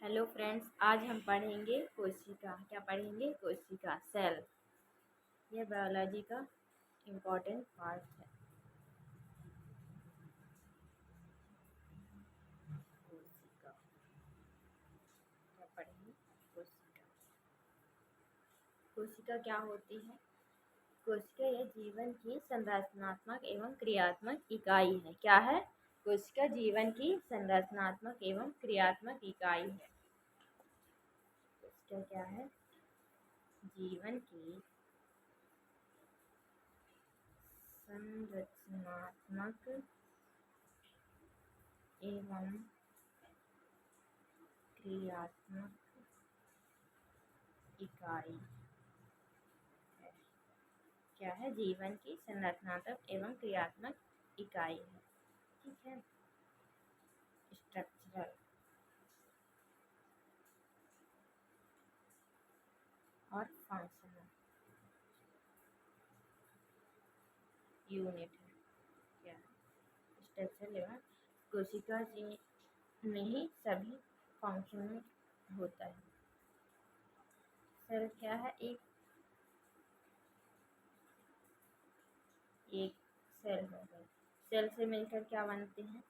Hello friends, आज हम पढ़ेंगे कोशिका। क्या पढ़ेंगे? कोशिका, सेल। यह बायोलॉजी का इम्पोर्टेंट पार्ट है। कोशिका क्या पढ़ेंगे? कोशिका। कोशिका क्या होती है? कोशिका यह जीवन की संरचनात्मक एवं क्रियात्मक इकाई है। क्या है? कोशिका जीवन की संरचनात्मक एवं क्रियात्मक इकाई है। कोशिका क्या है? जीवन की संरचनात्मक एवं क्रियात्मक इकाई है। क्या है? जीवन की संरचनात्मक एवं क्रियात्मक इकाई है। ठीक है। स्ट्रक्चरल और फंक्शनल यूनिट है। क्या है? स्ट्रक्चरल एवं कोशिका में ही सभी फंक्शनल होता है। सेल क्या है? एक सेल हो गया। सेल से मिलकर क्या बनते हैं?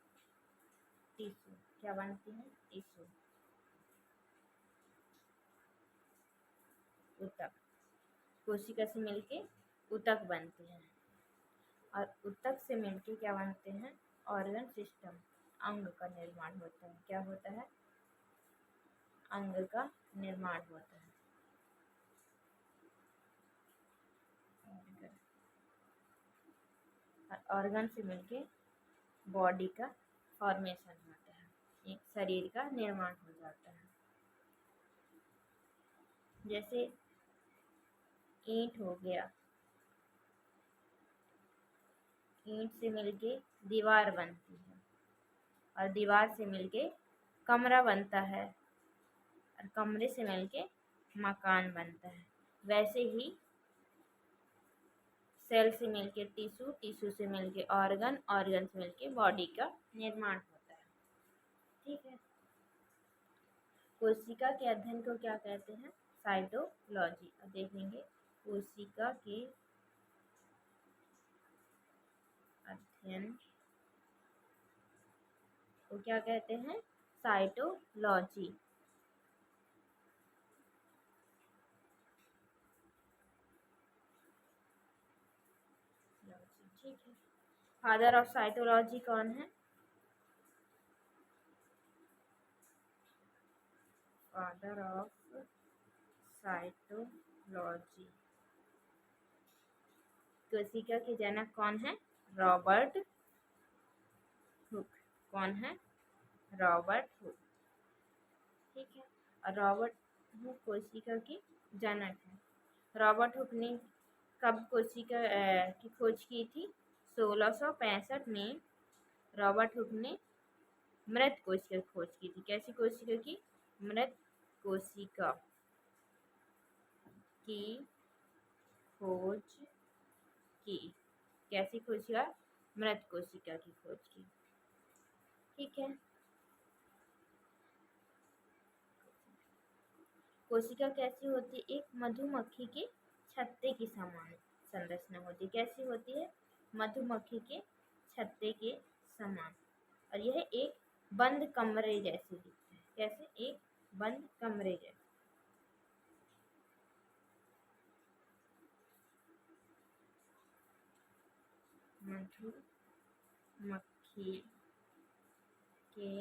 टिश्यू। क्या बनते हैं? टिश्यू। ऊतक। कोशिका से मिलके ऊतक बनते हैं और ऊतक से मिलके क्या बनते हैं? Organ system. अंग का निर्माण होता है। क्या होता है? अंग का निर्माण होता है। ऑर्गन से मिलके बॉडी का फॉर्मेशन होता है। एक शरीर का निर्माण हो जाता है। जैसे ईंट हो गया, ईंट से मिलके दीवार बनती है और दीवार से मिलके कमरा बनता है और कमरे से मिलके मकान बनता है। वैसे ही सेल से मिलके टिश्यू, टिश्यू से मिलके ऑर्गन, ऑर्गन से मिलके बॉडी का निर्माण होता है। ठीक है। कोशिका के अध्ययन को क्या कहते हैं? साइटोलॉजी। अब देखेंगे कोशिका के अध्ययन को क्या कहते हैं? साइटोलॉजी। ठीक है। फादर ऑफ साइटोलॉजी कौन है? Father of cytology. कोशिका के जनक कौन है? Robert Hooke. कौन है? Robert Hooke. ठीक है। और रॉबर्ट हुक कोशिका की जनक है। रॉबर्ट हुक ने कब कोशिका की खोज की थी? 1665 में रॉबर्ट हुक ने मृत कोशिका की खोज की थी। कैसी कोशिका की? मृत कोशिका की खोज की। कैसी कोशिका? मृत कोशिका की खोज की। ठीक है। कोशिका कैसी होती है? एक मधुमक्खी के छत्ते की समान संरचना होती है। कैसी होती है? मधुमक्खी के छत्ते के समान। और यह एक बंद कमरे जैसे दिखते हैं। कैसे? एक बंद कमरे जैसे। मधुमक्खी के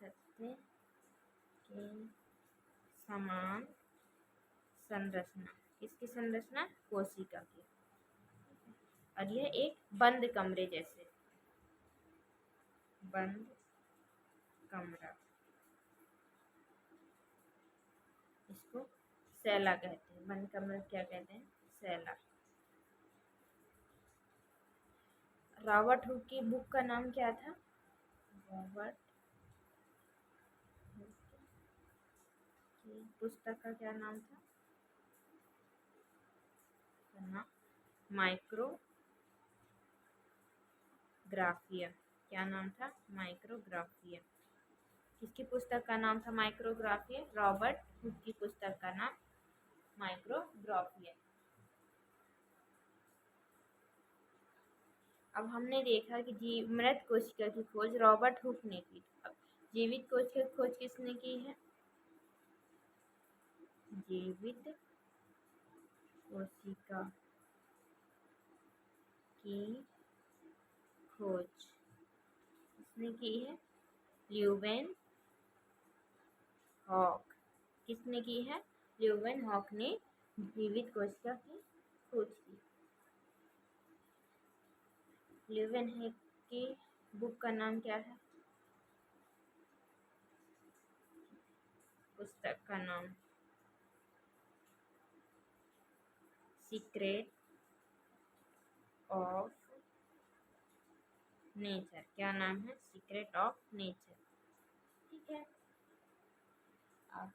छत्ते के समान संरचना। किसकी संरचना? कोशिका की। और यह एक बंद कमरे जैसे। बंद कमरा, इसको सेला कहते हैं। बंद कमरा क्या कहते हैं? सेला। रॉबर्ट हुक की बुक का नाम क्या था? रॉबर्ट हुक की पुस्तक का क्या नाम था? माइक्रोग्राफिया। क्या नाम था? माइक्रोग्राफिया। किसकी पुस्तक का नाम था माइक्रोग्राफी है? रॉबर्ट हुक की पुस्तक का नाम माइक्रोग्राफी है। अब हमने देखा कि मृत कोशिका की खोज रॉबर्ट हुक ने की। अब जीवित कोशिका की खोज किसने की है? जीवित कोशिका की खोज किसने की है? Leeuwenhoek. किसने की है? ल्यूवेन हॉक ने जीवित कोशिका की खोज की। ल्यूवेन हॉक की बुक का नाम क्या है? पुस्तक का नाम सीक्रेट ऑफ नेचर। क्या नाम है? Secret of nature. ठीक है। अब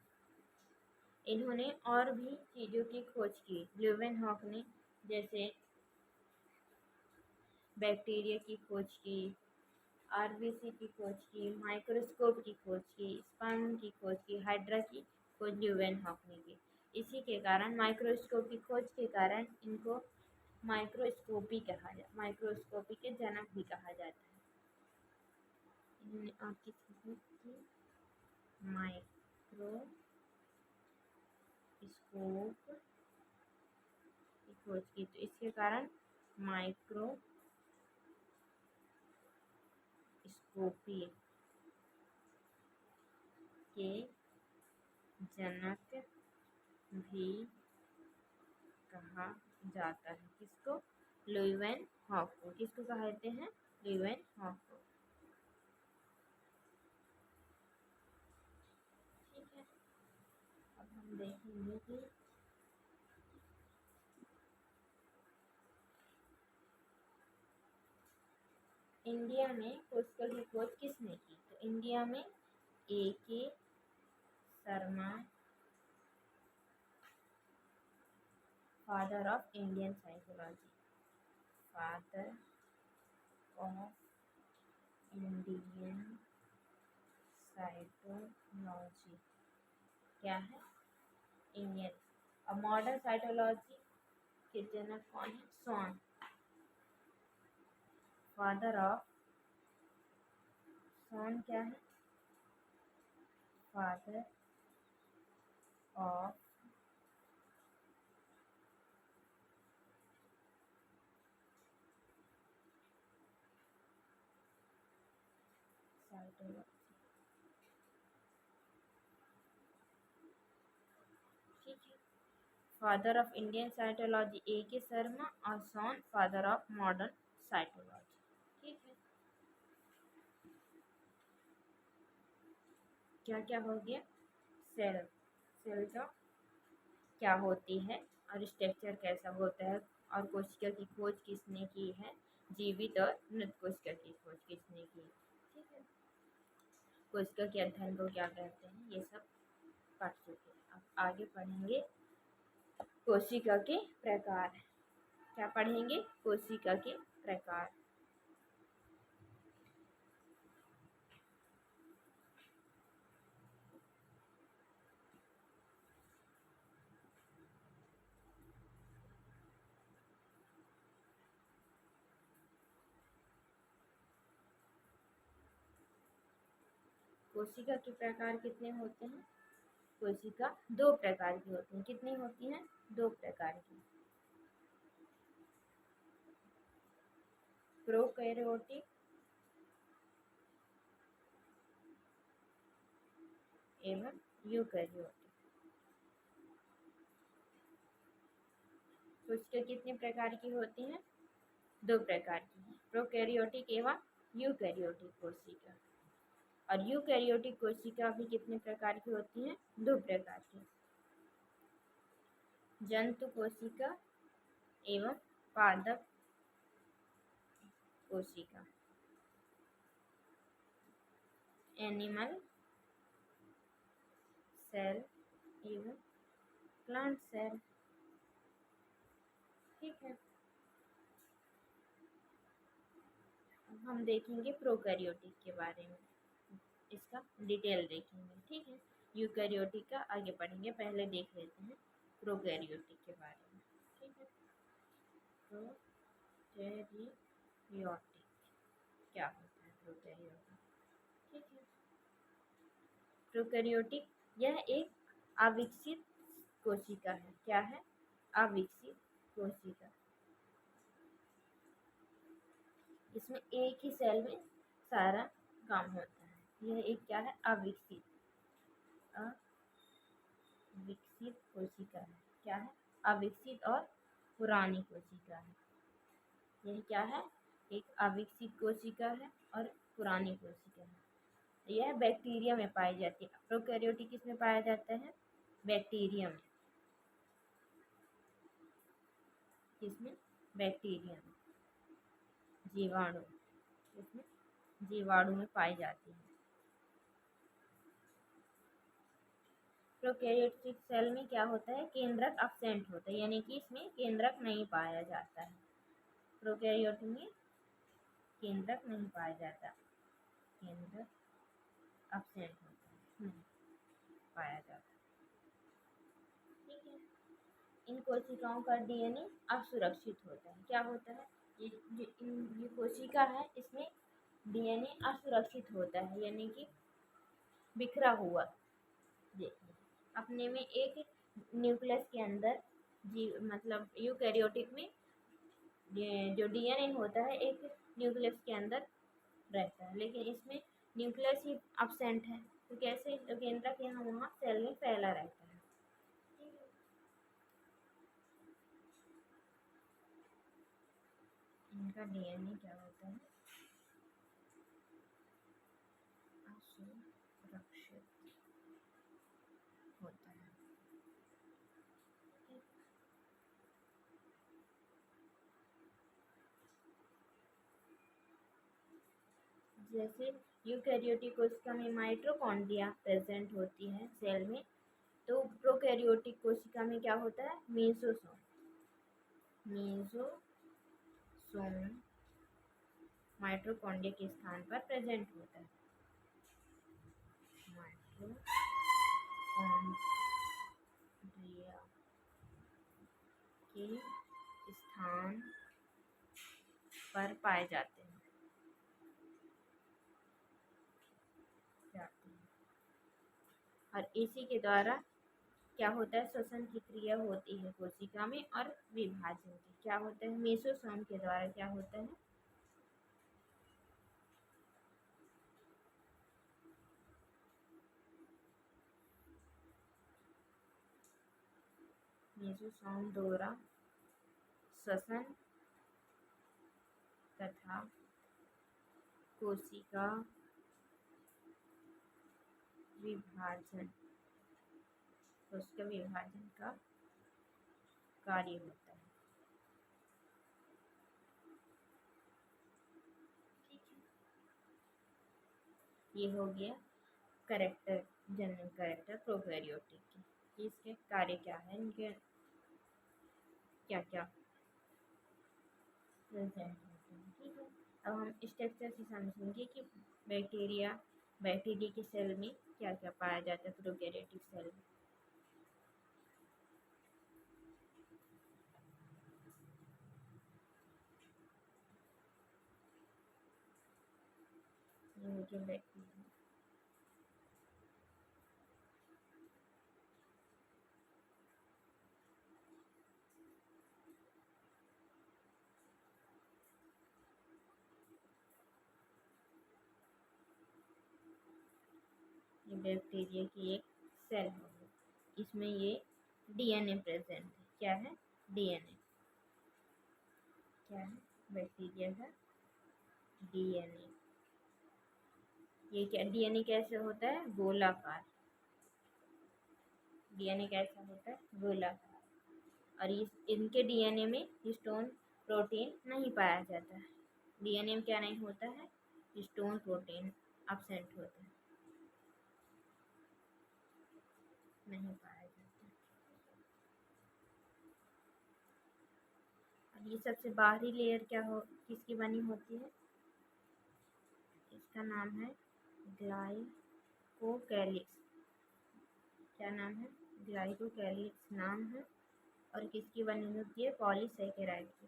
इन्होंने और भी चीज़ों की खोज की ल्यूवेन हॉक ने, जैसे बैक्टीरिया की खोज की, आरबीसी की खोज की, माइक्रोस्कोप की खोज की, स्पर्म की खोज की, हाइड्रा की खोज ल्यूवेन हॉक ने की। इसी के कारण माइक्रोस्कोप की खोज के कारण इनको माइक्रोस्कोपी के जनक भी कहा जाता है। इन्होंने और किसी की माइक्रोस्कोप की खोज की, तो इसके कारण माइक्रोस्कोपी के जनक भी कहा जाता है। किसको? ल्यूवेन हॉक को। किसको कहते हैं? ल्यूवेन हॉक को। ठीक है। अब हम देखेंगे कि इंडिया में कोशिका की खोज किसने की? तो इंडिया में A.K. Sharma, father of Indian psychology. Father of Indian psychology क्या है? इंडियन। अब मॉडर्न साइकोलॉजी के जनक कौन है? सॉन। फादर ऑफ सॉन क्या है? Father of psychology. ठीक है। Father of Indian psychology A.K. Sharma और सॉन फादर ऑफ मॉडर्न साइकोलॉजी। ठीक है। क्या क्या हो गया? सेल। सेल का क्या होती है और स्ट्रक्चर कैसा होता है, और कोशिका की खोज किसने की है? जीवित और मृत कोशिका की खोज किसने की? ठीक है। कोशिका के अध्ययन को क्या कहते हैं? ये सब पढ़ चुके हैं। अब आगे पढ़ेंगे कोशिका के प्रकार। क्या पढ़ेंगे? कोशिका के प्रकार। कोशिका के प्रकार कितने होते हैं? कोशिका दो प्रकार की होती हैं। कितनी होती हैं? दो प्रकार की। प्रोकैरियोटिक एवं यूकैरियोटिक। कोशिका कितने प्रकार की होती हैं? दो प्रकार की हैं, प्रोकैरियोटिक एवं यूकैरियोटिक कोशिका। और यूकैरियोटिक कोशिका भी कितने प्रकार की होती हैं? दो प्रकार की, जंतु कोशिका एवं पादप कोशिका। एनिमल सेल एवं प्लांट सेल। ठीक है। अब हम देखेंगे प्रोकैरियोटिक के बारे में। इसका डिटेल देखेंगे, ठीक है। यूकैरियोटिक का आगे पढ़ेंगे, पहले देख लेते हैं प्रोकैरियोटिक के बारे में, ठीक है। प्रोकैरियोटिक क्या होता है? प्रोकैरियोटिक, ठीक है। प्रोकैरियोटिक यह एक अविकसित कोशिका है। क्या है? अविकसित कोशिका। इसमें एक ही सेल में सारा काम होता है। यह एक क्या है? अविकसित कोशिका है। क्या है? अविकसित और पुरानी कोशिका है। यह क्या है? एक अविकसित कोशिका है और पुरानी कोशिका है। यह बैक्टीरिया में पाई जाती है। प्रोकैरियोटिक किसमें पाया जाता है? बैक्टीरिया में। किसमें? बैक्टीरिया में, जीवाणु। इसमें जीवाणु में पाई जाती है। प्रोकैरियोटिक सेल में क्या होता है? केंद्रक अब्सेंट होता है, यानी कि इसमें केंद्रक नहीं पाया जाता है। प्रोकैरियोटिक में केंद्रक नहीं पाया जाता, केंद्रक अब्सेंट होता है, नहीं पाया जाता, ठीक है। इन कोशिकाओं का डीएनए असुरक्षित होता है। क्या होता है? ये कोशिका है, इसमें डीएनए असुरक्षित होता है, यानी कि बिखरा हुआ। देखिए, अपने में एक न्यूक्लियस के अंदर मतलब यूकैरियोटिक में जो डीएनए होता है एक न्यूक्लियस के अंदर रहता है, लेकिन इसमें न्यूक्लियस ही अब्सेंट है, तो कैसे? तो केंद्रक यहाँ वहाँ सेल में फैला रहता है। इनका डीएनए क्या होता है? असुरक्षित होता है। जैसे यूकैरियोटिक कोशिका में माइटोकॉन्ड्रिया प्रेजेंट होती है सेल में, तो प्रोकैरियोटिक कोशिका में क्या होता है? मेसोसोम। मेसोसोम माइटोकॉन्ड्रिया के स्थान पर प्रेजेंट होता है। माइटोकॉन्ड्रिया के स्थान पर पाए जाते हैं। और इसी के द्वारा क्या होता है? श्वसन की क्रिया होती है कोशिका में और विभाजन की। क्या होता है? मेसोसोम के द्वारा क्या होता है? मेसोसोम द्वारा श्वसन तथा कोशिका विभाजन, कोशिका विभाजन का कार्य होता है, ठीक है। ये हो गया कैरेक्टर, जनरल कैरेक्टर प्रोकैरियोटिक की। इसके कार्य क्या है, इनके क्या क्या प्रेजेंट होते हैं, ठीक है। अब हम स्ट्रक्चर से समझेंगे कि बैक्टीरिया के सेल में क्या क्या पाया जाता है प्रोकैरियोटिक सेल में। बैक्टीरिया, ये बैक्टीरिया की एक सेल है, इसमें ये डीएनए प्रेजेंट है। क्या है? डीएनए। क्या है? बैक्टीरिया का डीएनए। ये क्या डीएनए कैसे होता है? गोलाकार। डीएनए कैसा होता है? गोलाकार। और इनके डीएनए में हिस्टोन प्रोटीन नहीं पाया जाता है। डीएनए में क्या नहीं होता है? हिस्टोन प्रोटीन एब्सेंट होता है, नहीं पाया जाता। अब ये सबसे बाहरी लेयर क्या हो, किसकी बनी होती है? इसका नाम है ग्लाइकोप्रोटीन। ग्लाइकोकैलिक्स क्या नाम है? ग्लाइकोकैलिक्स नाम है और किसकी बनी होती है? पॉलीसेकेराइड की।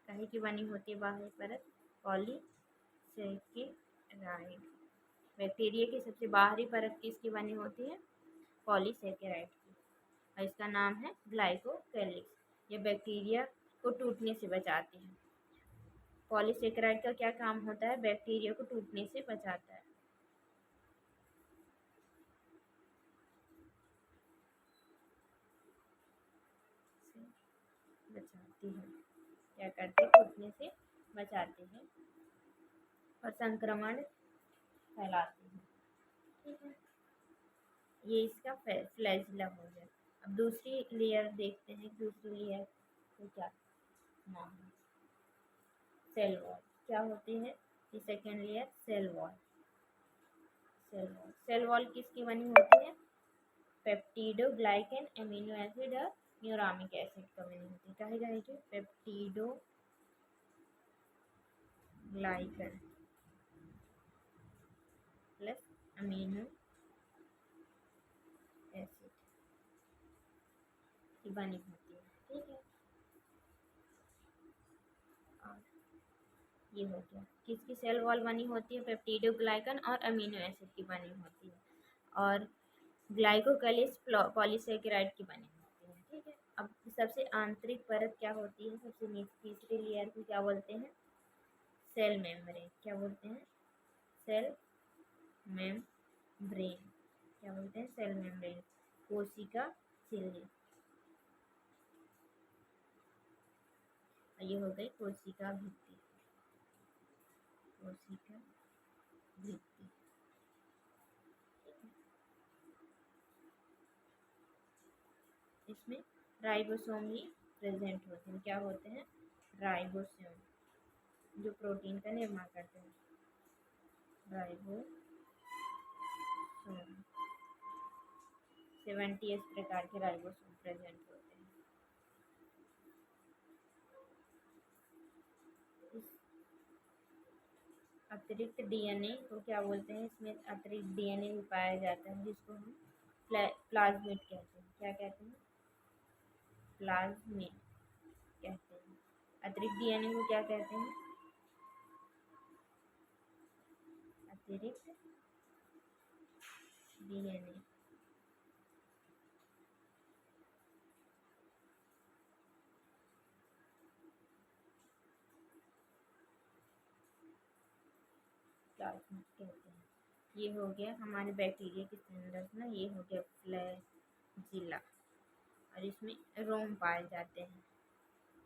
काहे की बनी होती है बाहरी परत? पॉलीसेकेराइड। बैक्टीरिया की सबसे बाहरी परत किसकी बनी होती है? पॉलीसेकेराइड की, और इसका नाम है ग्लाइकोकैलिक्स। यह बैक्टीरिया को टूटने से बचाती है। पॉलीसेकेराइड का क्या काम होता है? बैक्टीरिया को टूटने से बचाता है। बचाती है, क्या करते हैं? टूटने से बचाते हैं और संक्रमण फैलाती है। ठीक है, ये इसका फ्लैजिला हो गया। अब दूसरी लेयर देखते हैं। दूसरी लेयर को क्या नाम है? Cell wall. क्या होती है ये second layer? Cell wall. Cell wall, cell wall किसकी बनी होती है? पेप्टिडोग्लाइकन, एमिनो एसिड और न्यूरामिक एसिड का बनी होती है। काहे काहे की? पेप्टिडोग्लाइकन प्लस अमीनो एसिड की बनी होती है। ठीक है, और ये हो गया किसकी सेल वॉल बनी होती है? पेप्टिडोग्लाइकन और अमीनो एसिड की बनी होती है, और ग्लाइकोकैलिक्स पॉलीसेकेराइड की बनी होती है। ठीक है, अब सबसे आंतरिक परत क्या होती है? सबसे नीचे तीसरी लेयर को क्या बोलते हैं? Cell membrane. क्या बोलते हैं? Cell membrane. क्या बोलते हैं? Cell membrane. कोशिका झिल्ली। ये हो गई कोशिका भित्ति। कोशिका भित्ति। इसमें राइबोसोम ही प्रेजेंट होते हैं। क्या होते हैं? राइबोसोम, जो प्रोटीन का निर्माण करते हैं। राइबोसोम 70 इस प्रकार के राइबोसोम प्रेजेंट होते हैं। इस अतिरिक्त डीएनए को क्या बोलते हैं? इसमें अतिरिक्त डीएनए भी पाया जाता है, जिसको हम प्लाज्मिड कहते हैं। क्या कहते हैं? प्लाज्मिड कहते हैं। अतिरिक्त डीएनए को क्या कहते हैं? अतिरिक्त डीएनए। प्लाज्मिड कहते हैं। ये हो गया हमारे बैक्टीरिया की संरचना। ये हो गया फ्लैजिला, और इसमें रोम पाए जाते हैं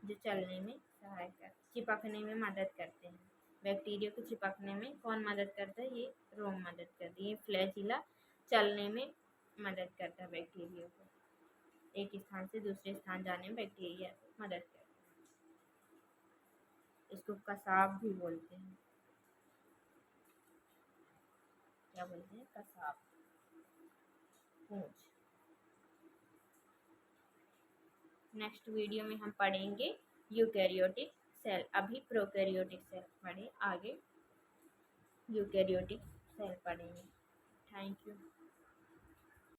जो चलने में सहायक कर चिपकने में मदद करते हैं। बैक्टीरिया को चिपकने में कौन मदद करता है? ये रोम मदद करती है। ये फ्लैजिला चलने में मदद करता है बैक्टीरिया को, एक स्थान से दूसरे स्थान जाने में बैक्टीरिया को मदद करता है। इसको कसाब भी बोलते हैं। क्या बोलते हैं? कसाब, पूंछ। नेक्स्ट वीडियो में हम पढ़ेंगे यूकैरियोटिक सेल। अभी प्रोकैरियोटिक सेल पढ़े, आगे यूकैरियोटिक सेल पढ़ेंगे। Thank you.